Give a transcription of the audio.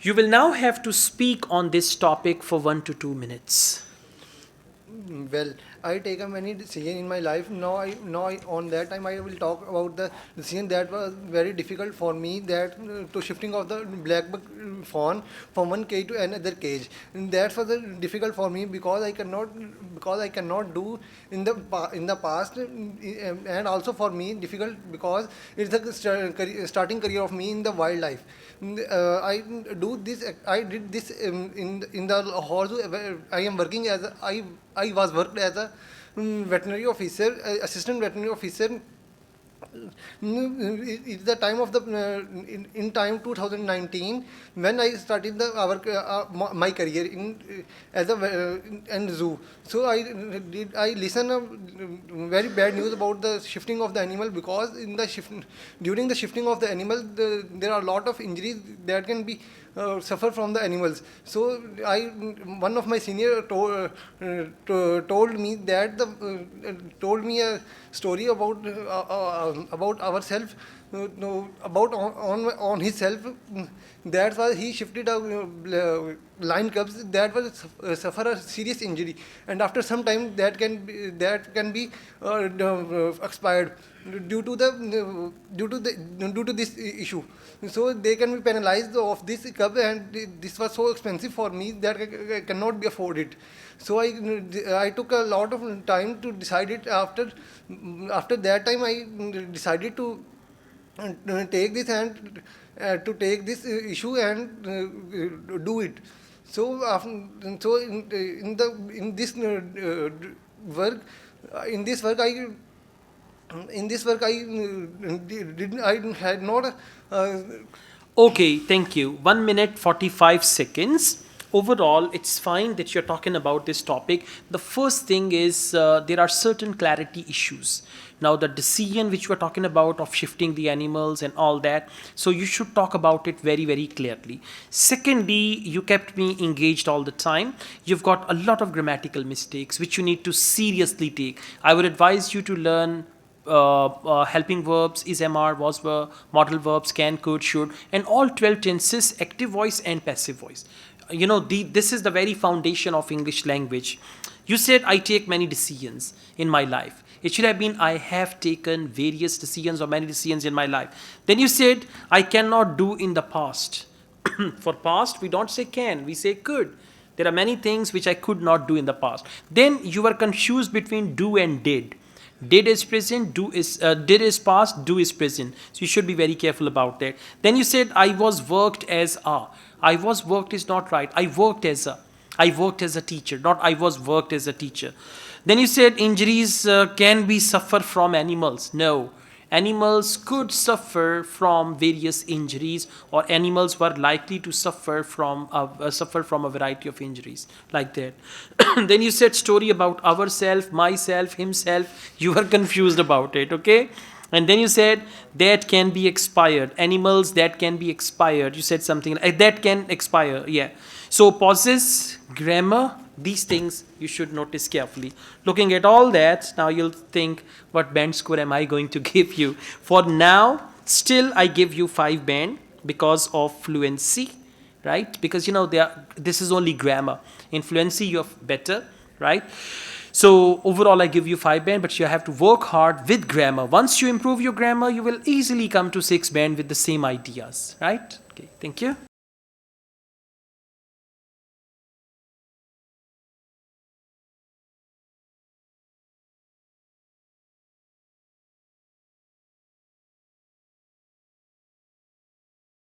You will now have to speak on this topic for 1 to 2 minutes. Well, I take many decisions in my life. Now, on that time, I will talk about the decision that was very difficult for me. That to shifting of the BlackBerry phone from one cage to another cage. And that was difficult for me because I cannot do in the past, and also for me difficult because it's the starting career of me in the wildlife. I do this. I did this in the horse. I am working as I was worked as a veterinary officer, assistant veterinary officer. It's the time of the in time 2019 when I started my career in as a and zoo. So I listen very bad news about the shifting of the animal, because during the shifting of the animal there are a lot of injuries that can be suffer from the animals. So one of my senior told me that told me a story about ourselves, no, about on himself. That's why he shifted a lion cubs that was suffer a serious injury, and after some time that can be expired due to this issue. So they can be penalized of this cub, and this was so expensive for me that I cannot be afforded. So I took a lot of time to decide it. After that time, I decided to take this and to take this issue and do it. So in this work, in this work I in this work I didn't I had not Okay, thank you. 1 minute 45 seconds. Overall, it's fine that you're talking about this topic. The first thing is there are certain clarity issues. Now, the decision which we're talking about of shifting the animals and all that, so you should talk about it very, very clearly. Secondly, you kept me engaged all the time. You've got a lot of grammatical mistakes which you need to seriously take. I would advise you to learn helping verbs, is, MR, was, were, modal verbs, can, could, should, and all 12 tenses, active voice and passive voice. This is the very foundation of English language. You said, I take many decisions in my life. It should have been, I have taken various decisions or many decisions in my life. Then you said, I cannot do in the past. For past, we don't say can, we say could. There are many things which I could not do in the past. Then you were confused between do and did. Did is present, did is past, do is present. So you should be very careful about that. Then you said, I was worked as a. I was worked is not right. I worked as a teacher, not I was worked as a teacher. Then you said injuries can be suffer from animals. No. Animals could suffer from various injuries, or animals were likely to suffer from a variety of injuries like that. Then you said story about ourself, myself, himself. You were confused about it, okay? And then you said that can be expired. Animals that can be expired. You said something like that can expire. Yeah. So pauses, grammar, these things you should notice carefully. Looking at all that, now you'll think, what band score am I going to give you? For now, still I give you 5 band because of fluency, right? Because this is only grammar. In fluency, you're better, right? So overall, I give you 5 band, but you have to work hard with grammar. Once you improve your grammar, you will easily come to 6 band with the same ideas, right? Okay, thank you.